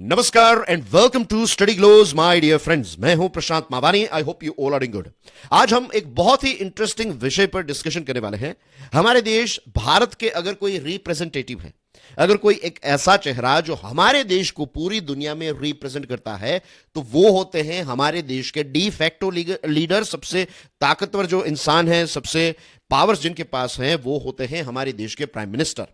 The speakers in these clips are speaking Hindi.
नमस्कार and welcome to Study Glows my dear friends. मैं हूं Prashant Mawani. I hope you all are doing good. आज हम एक बहुत ही इंटरेस्टिंग विषय पर डिस्कशन करने वाले हैं। हमारे देश भारत के अगर कोई रिप्रेजेंटेटिव है, अगर कोई एक ऐसा चेहरा जो हमारे देश को पूरी दुनिया में रिप्रेजेंट करता है, तो वो होते हैं हमारे देश के डी फैक्टो लीडर। सबसे ताकतवर जो इंसान है, सबसे पावर्स जिनके पास हैं, वो होते हैं हमारे देश के प्राइम मिनिस्टर।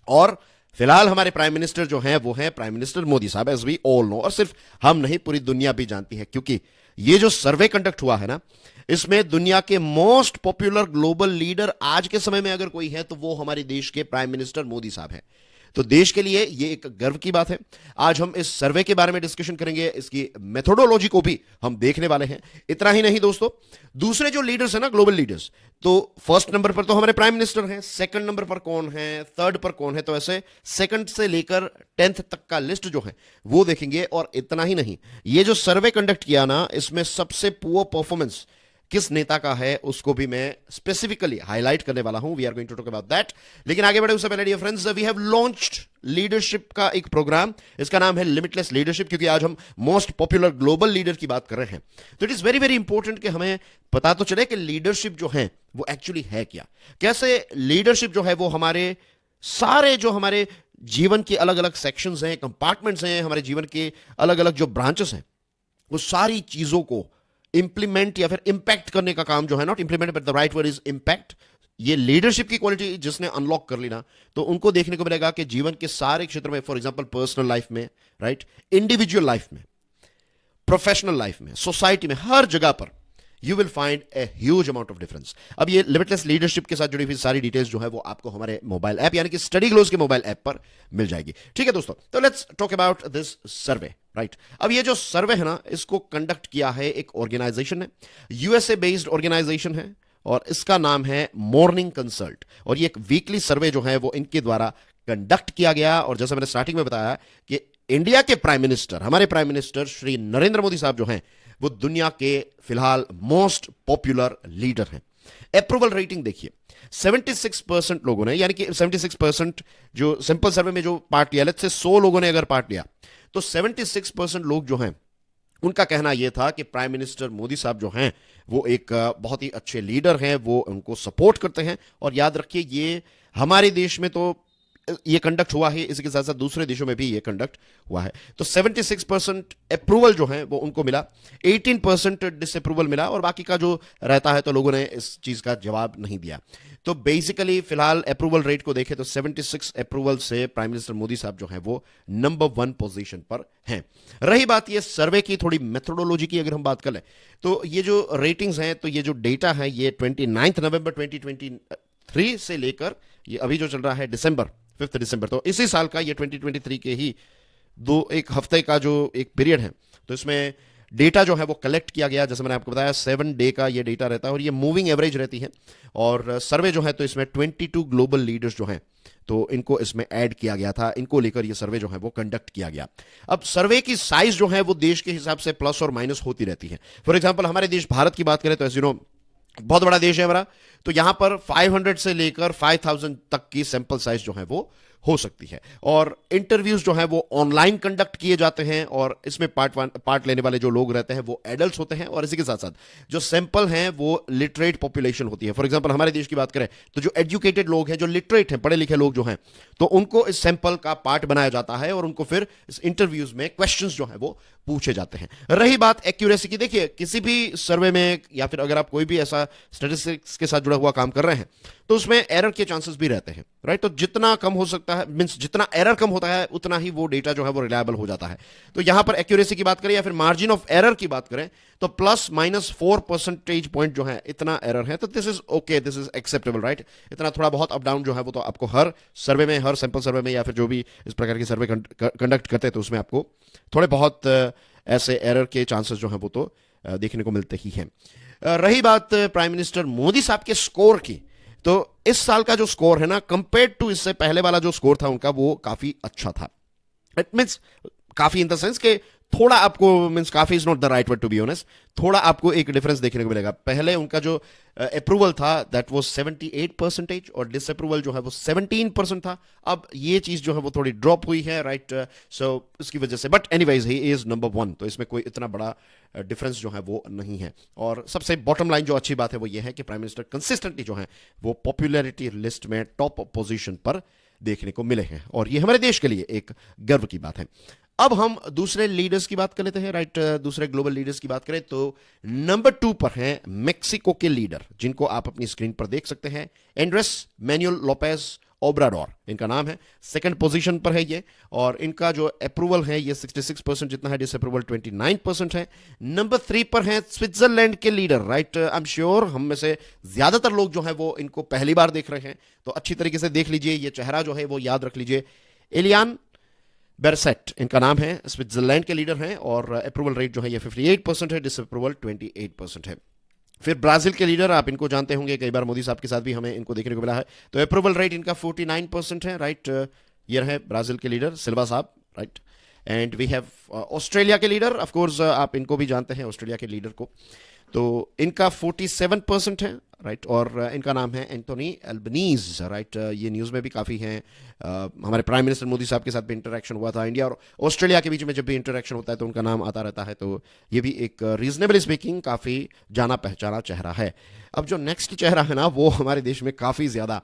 और फिलहाल हमारे प्राइम मिनिस्टर जो हैं वो हैं प्राइम मिनिस्टर मोदी साहब, एज वी ऑल नो। और सिर्फ हम नहीं, पूरी दुनिया भी जानती है, क्योंकि ये जो सर्वे कंडक्ट हुआ है ना, इसमें दुनिया के मोस्ट पॉपुलर ग्लोबल लीडर आज के समय में अगर कोई है तो वो हमारे देश के प्राइम मिनिस्टर मोदी साहब हैं। तो देश के लिए ये एक गर्व की बात है। आज हम इस सर्वे के बारे में डिस्कशन करेंगे, इसकी मेथोडोलॉजी को भी हम देखने वाले हैं। इतना ही नहीं दोस्तों, दूसरे जो लीडर्स हैं ना, ग्लोबल लीडर्स, तो फर्स्ट नंबर पर तो हमारे प्राइम मिनिस्टर हैं, सेकंड नंबर पर कौन है, थर्ड पर कौन है, तो ऐसे सेकंड से लेकर 10th तक का लिस्ट जो है वो देखेंगे। और इतना ही नहीं, ये जो सर्वे कंडक्ट किया ना, इसमें सबसे पुअर परफॉर्मेंस किस नेता का है उसको भी मैं स्पेसिफिकली हाईलाइट करने वाला हूं। We are going to talk about that. लेकिन आगे बढ़े उससे पहले dear friends, we have launched leadership का एक प्रोग्राम। इसका नाम है लिमिटलेस लीडरशिप, क्योंकि आज हम मोस्ट पॉपुलर ग्लोबल लीडर की बात कर रहे हैं। तो it is very very important कि हमें पता तो चले कि लीडरशिप जो है वो एक्चुअली है क्या। कैसे लीडरशिप जो है वो हमारे सारे जो हमारे जीवन के अलग अलग सेक्शंस हैं, कंपार्टमेंट्स हैं, हमारे जीवन के अलग अलग जो ब्रांचेस हैं, वो सारी चीजों को इंप्लीमेंट या फिर इंपैक्ट करने का काम जो है, not implement but the right word is impact, ये लीडरशिप की क्वालिटी जिसने अनलॉक कर ली ना, तो उनको देखने को मिलेगा कि जीवन के सारे क्षेत्र में, फॉर एग्जांपल पर्सनल लाइफ में, राइट, इंडिविजुअल लाइफ में, प्रोफेशनल लाइफ में, सोसाइटी में, हर जगह पर you will find a huge amount of difference. अब ये लिमिटलेस लीडरशिप के साथ जुड़ी हुई सारी डिटेल्स जो है वो आपको हमारे मोबाइल ऐप यानी कि स्टडी ग्लोज के मोबाइल ऐप पर मिल जाएगी। ठीक है दोस्तों, तो let's talk about this survey. Right, अब ये जो सर्वे है ना, इसको कंडक्ट किया है एक ऑर्गेनाइजेशन है, यूएसए बेस्ड ऑर्गेनाइजेशन है, और इसका नाम है मॉर्निंग कंसल्ट। और ये एक वीकली सर्वे जो है वो इनके द्वारा कंडक्ट किया गया। और जैसे मैंने स्टार्टिंग में बताया कि इंडिया के प्राइम मिनिस्टर, हमारे प्राइम मिनिस्टर श्री नरेंद्र मोदी साहब जो हैं, वो दुनिया के फिलहाल मोस्ट पॉपुलर लीडर हैं। अप्रूवल रेटिंग देखिए, 76% लोगों ने, यानी कि 76% जो सिंपल सर्वे में जो पार्ट लिया, लेट्स से 100 लोगों ने अगर पार्ट लिया, तो 76% लोग जो हैं उनका कहना यह था कि प्राइम मिनिस्टर मोदी साहब जो हैं वो एक बहुत ही अच्छे लीडर हैं, वो उनको सपोर्ट करते हैं। और याद रखिए, ये हमारे देश में तो ये कंडक्ट हुआ है, इसके साथ साथ दूसरे देशों में भी ये कंडक्ट हुआ है। तो 76% अप्रूवल जो है वो उनको मिला, 18% डिसअप्रूवल मिला, और बाकी का जो रहता है तो लोगों ने इस चीज का जवाब नहीं दिया। तो बेसिकली फिलहाल अप्रूवल रेट को देखें तो 76 अप्रूवल से प्राइम मिनिस्टर मोदी साहब जो है वो नंबर 1 पोजीशन पर हैं। रही बात ये सर्वे की थोड़ी मेथोडोलॉजी की, अगर हम बात कर लें तो ये जो रेटिंग्स हैं, तो ये जो डेटा है ये 29 नवंबर 2023 से लेकर ये अभी जो चल रहा है दिसंबर 5 दिसंबर, तो इसी साल का ये 2023 के ही एक हफ्ते का जो एक पीरियड है, तो इसमें डेटा जो है वो कलेक्ट किया गया। जैसे मैंने आपको बताया 7 डे का ये डेटा रहता है, और ये मूविंग एवरेज रहती है। और सर्वे जो है तो इसमें 22 ग्लोबल लीडर्स जो हैं, तो इनको इसमें ऐड किया गया था, इनको लेकर ये सर्वे जो है वो कंडक्ट किया गया। अब सर्वे की साइज जो है वो देश के हिसाब से प्लस और माइनस होती रहती है। फॉर एग्जाम्पल हमारे देश भारत की बात करें तो, एज यू नो, बहुत बड़ा देश है हमारा, तो यहां पर 500 से लेकर 5000 तक की सैंपल साइज जो है वो हो सकती है। और इंटरव्यूज जो है वो ऑनलाइन कंडक्ट किए जाते हैं, और इसमें पार्ट लेने वाले जो लोग रहते हैं वो एडल्ट्स होते हैं, और इसी के साथ साथ जो सैंपल हैं वो लिटरेट पॉपुलेशन होती है। फॉर एग्जांपल हमारे देश की बात करें तो जो एजुकेटेड लोग हैं, जो लिटरेट हैं, पढ़े लिखे लोग जो हैं, तो उनको इस सैंपल का पार्ट बनाया जाता है, और उनको फिर इस इंटरव्यूज में क्वेश्चंस जो है वो पूछे जाते हैं। रही बात एक्यूरेसी की, देखिए किसी भी सर्वे में या फिर अगर आप कोई भी ऐसा स्टैटिस्टिक्स के साथ जुड़ा हुआ काम कर रहे हैं तो उसमें एरर के चांसेस भी रहते हैं, राइट। तो जितना कम हो सकता है, मींस जितना एरर कम होता है उतना ही वो डेटा जो है वो रिलायबल हो जाता है। तो यहां पर एक्यूरेसी की बात करें या फिर मार्जिन ऑफ एरर की बात करें तो +- 4 परसेंटेज पॉइंट जो है, इतना एरर है, तो this is okay, this is acceptable, right. इतना थोड़ा बहुत अप डाउन जो है वो तो आपको हर सर्वे में, हर सैंपल सर्वे में या फिर जो भी इस प्रकार की सर्वे कंडक्ट करते हैं तो उसमें आपको थोड़े बहुत ऐसे एरर के चांसेस जो है वो तो देखने को मिलते ही हैं। रही बात प्राइम मिनिस्टर मोदी साहब के स्कोर की, तो इस साल का जो स्कोर है ना, कंपेयर टू इससे पहले वाला जो स्कोर था उनका, वो काफी अच्छा था। इट मींस काफी इन द सेंस के थोड़ा आपको मीन्स काफी is not the right word to be honest, थोड़ा आपको एक डिफरेंस देखने को मिलेगा। पहले उनका जो अप्रूवल था दैट वाज 78% और डिसअप्रूवल जो है वो 17% था। अब ये चीज जो है वो थोड़ी ड्रॉप हुई है, राइट। सो उसकी वजह से, but anyways he is number 1, तो इसमें कोई इतना बड़ा डिफरेंस जो है वो नहीं है। और सबसे बॉटम लाइन जो अच्छी बात है वो ये है कि प्राइम मिनिस्टर कंसिस्टेंटली जो है वो पॉपुलैरिटी लिस्ट में टॉप पोजीशन पर देखने को मिले हैं, और ये हमारे देश के लिए एक गर्व की बात है। अब हम दूसरे लीडर्स की बात कर लेते हैं, राइट। दूसरे ग्लोबल लीडर्स की बात करें तो नंबर 2 पर हैं मेक्सिको के लीडर, जिनको आप अपनी स्क्रीन पर देख सकते हैं, एंड्रेस मैनुअल लोपेज ओब्राडोर इनका नाम है। सेकंड पोजीशन पर है ये, और इनका जो अप्रूवल है ये 66% जितना है, डिसअप्रूवल 29% है। नंबर 3 पर हैं स्विट्जरलैंड के leader, right. I am sure हम में से ज्यादातर लोग जो है वो इनको पहली बार देख रहे हैं, तो अच्छी तरीके से देख लीजिए, ये चेहरा जो है वो याद रख लीजिए। एलियान बेरसेट इनका नाम है, स्विट्जरलैंड के लीडर हैं, और अप्रूवल रेट जो है ये 58% है, डिसअप्रूवल 28% है। फिर ब्राजील के लीडर आप इनको जानते होंगे, कई बार मोदी साहब के साथ भी हमें इनको देखने को मिला है, तो अप्रूवल रेट इनका 49% है, राइट। ये रहे ब्राजील के लीडर सिल्वा साहब, right. And we have Australia के लीडर, ऑफ कोर्स आप इनको भी जानते हैं, ऑस्ट्रेलिया के लीडर को, तो इनका 47% है, राइट। और इनका नाम है एंटोनी एल्बनीज, राइट। ये न्यूज़ में भी काफ़ी हैं, हमारे प्राइम मिनिस्टर मोदी साहब के साथ भी इंटरेक्शन हुआ था। इंडिया और ऑस्ट्रेलिया के बीच में जब भी इंटरेक्शन होता है तो उनका नाम आता रहता है, तो ये भी एक रीजनेबल स्पीकिंग काफ़ी जाना पहचाना चेहरा है। अब जो नेक्स्ट चेहरा है ना, वो हमारे देश में काफ़ी ज़्यादा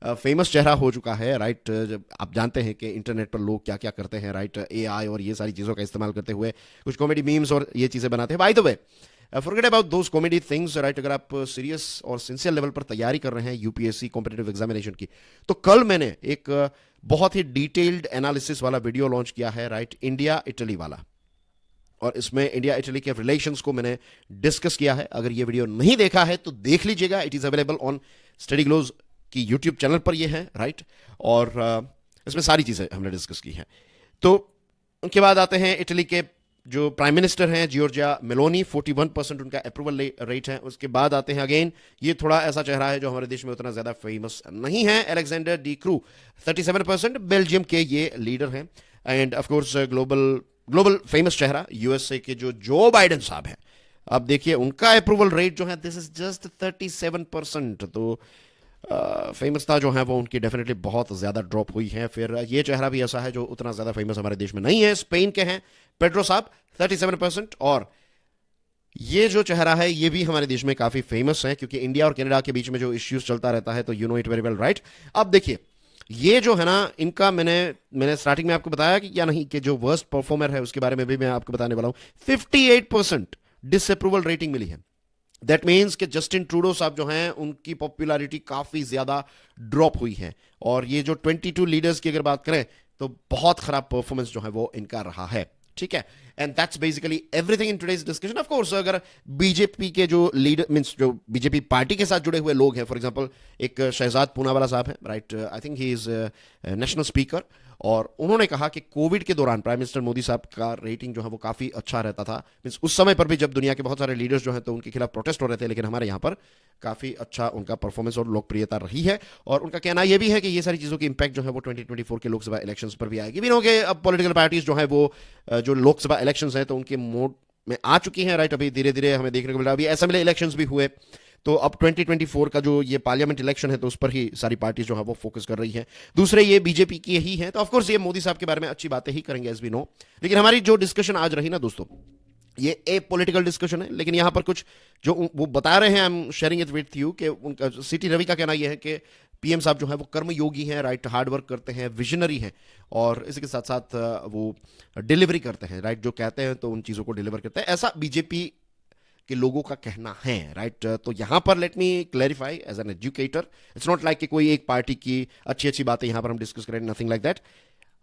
फेमस चेहरा हो चुका है, राइट। जब आप जानते हैं कि इंटरनेट पर लोग क्या क्या करते हैं, राइट, AI और ये सारी चीज़ों का इस्तेमाल करते हुए कुछ कॉमेडी मीम्स और ये चीज़ें बनाते हैं। By the way, forget about those comedy things, right. अगर आप सीरियस और सिंसियर लेवल पर तैयारी कर रहे हैं यूपीएससी कॉम्पिटिटिव एग्जामिनेशन की, तो कल मैंने एक बहुत ही डिटेल्ड एनालिसिस वाला वीडियो लॉन्च किया है, राइट, इंडिया इटली वाला, और इसमें इंडिया इटली के रिलेशंस को मैंने डिस्कस किया है। अगर ये वीडियो नहीं देखा है तो देख लीजिएगा, it is available on Study Glows की यूट्यूब चैनल पर ये है, राइट। और इसमें सारी चीजें हमने डिस्कस की हैं। तो उनके बाद आते हैं इटली के जो प्राइम मिनिस्टर हैं जियोर्जिया मेलोनी, 41% उनका अप्रूवल रेट है। उसके बाद आते हैं अगेन, ये थोड़ा ऐसा चेहरा है जो हमारे देश में उतना ज्यादा फेमस नहीं है, अलेक्जेंडर डी क्रू, 37%, बेल्जियम के ये लीडर हैं। End of course global famous चेहरा यूएसए के जो बाइडेन साहब हैं, अब देखिए उनका अप्रूवल रेट जो है दिस इज जस्ट 37%, तो फेमस था जो है वो उनकी डेफिनेटली बहुत ज़्यादा ड्रॉप हुई है। फिर ये चेहरा भी ऐसा है जो उतना ज़्यादा फेमस हमारे देश में नहीं है, स्पेन के हैं पेड्रो साहब, 37%। और ये जो चेहरा है ये भी हमारे देश में काफ़ी फेमस है, क्योंकि इंडिया और कनाडा के बीच में जो इश्यूज चलता रहता है, तो you know it very well, right. अब देखिए ये जो है ना, इनका मैंने स्टार्टिंग में आपको बताया कि क्या नहीं, कि जो वर्स्ट परफॉर्मर है उसके बारे में भी मैं आपको बताने वाला हूं। 58% डिसअप्रूवल रेटिंग मिली है। दैट मीन्स कि जस्टिन ट्रूडो साहब जो हैं उनकी पॉपुलैरिटी काफी ज्यादा ड्रॉप हुई है, और ये जो 22 लीडर्स की अगर बात करें तो बहुत खराब परफॉर्मेंस जो है वो इनका रहा है, ठीक है। And that's basically everything in today's discussion. Of course अगर बीजेपी के जो लीडर मींस जो बीजेपी पार्टी के साथ जुड़े हुए लोग हैं, फॉर एग्जांपल एक शहजाद पूनावाला साहब हैं, right, I think he is national speaker, और उन्होंने कहा कि कोविड के दौरान प्राइम मिनिस्टर मोदी साहब का रेटिंग जो है वो काफी अच्छा रहता था। मींस उस समय पर भी जब दुनिया के बहुत सारे लीडर्स जो हैं तो उनके खिलाफ प्रोटेस्ट हो रहे थे, लेकिन हमारे यहाँ पर काफी अच्छा उनका परफॉर्मेंस और लोकप्रियता रही है। और उनका कहना यह भी है कि ये सारी चीजों की इंपैक्ट जो है वो 2024 के लोकसभा इलेक्शंस पर भी आएगी। भी कि अब पॉलिटिकल पार्टीज जो है वो जो लोकसभा इलेक्शंस हैं तो उनके मोड में आ चुकी हैं, राइट। अभी धीरे धीरे हमें देखने को मिला, अभी असेंबली इलेक्शंस भी हुए, तो अब 2024 का जो ये पार्लियामेंट इलेक्शन है तो उस पर ही सारी पार्टी जो है वो फोकस कर रही है। दूसरे ये बीजेपी की ही है, तो ऑफ कोर्स ये मोदी साहब के बारे में अच्छी बातें ही करेंगे एज वी नो। लेकिन हमारी जो डिस्कशन आज रही ना दोस्तों, ये ए पॉलिटिकल डिस्कशन है, लेकिन यहां पर कुछ जो वो बता रहे हैं, I am sharing it with you, कि उनका सीटी रवि का कहना यह है कि पीएम साहब जो है वो कर्मयोगी हैं, राइट, हार्ड वर्क करते हैं, विजनरी हैं, और इसी के साथ साथ वो डिलीवरी करते हैं, राइट, जो कहते हैं तो उन चीज़ों को डिलीवर करते हैं, ऐसा बीजेपी के लोगों का कहना है, राइट। तो यहां पर let me clarify as an educator, it's not like कि कोई एक पार्टी की अच्छी अच्छी बातें यहां पर हम डिस्कस करें, नथिंग लाइक दैट।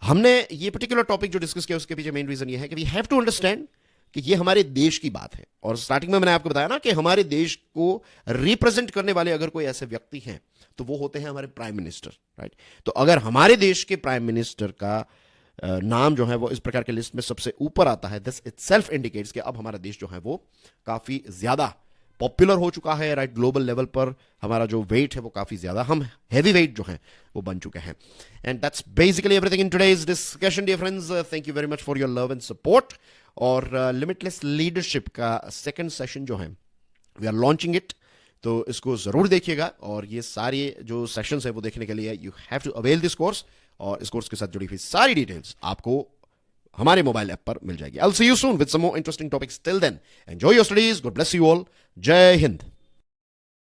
हमने ये पर्टिकुलर टॉपिक जो डिस्कस किया उसके पीछे मेन रीजन ये है कि वी हैव टू अंडरस्टैंड कि ये हमारे देश की बात है, और स्टार्टिंग में मैंने आपको बताया ना कि हमारे देश को रिप्रेजेंट करने वाले अगर कोई ऐसे व्यक्ति हैं तो वो होते हैं हमारे प्राइम मिनिस्टर, राइट। तो अगर हमारे देश के प्राइम मिनिस्टर का नाम जो है वो इस प्रकार के लिस्ट में सबसे ऊपर आता है, दिस इटसेल्फ इंडिकेट्स कि अब हमारा देश जो है वो काफी ज्यादा पॉपुलर हो चुका है, राइट। ग्लोबल लेवल पर हमारा जो वेट है वो काफी ज्यादा, हम हैवी वेट जो है वो बन चुके हैं। And that's basically everything in today's discussion dear friends, thank you very much for your love and support. और लिमिटलेस लीडरशिप का सेकंड सेशन जो है वी आर लॉन्चिंग इट, तो इसको जरूर देखिएगा। और ये सारे जो सेशंस है वो देखने के लिए you have to avail this course, और इस कोर्स के साथ जुड़ी हुई सारी डिटेल्स आपको हमारे मोबाइल ऐप पर मिल जाएगी। I will see you soon with some more interesting topics. Till then enjoy your studies, God bless you all, जय हिंद।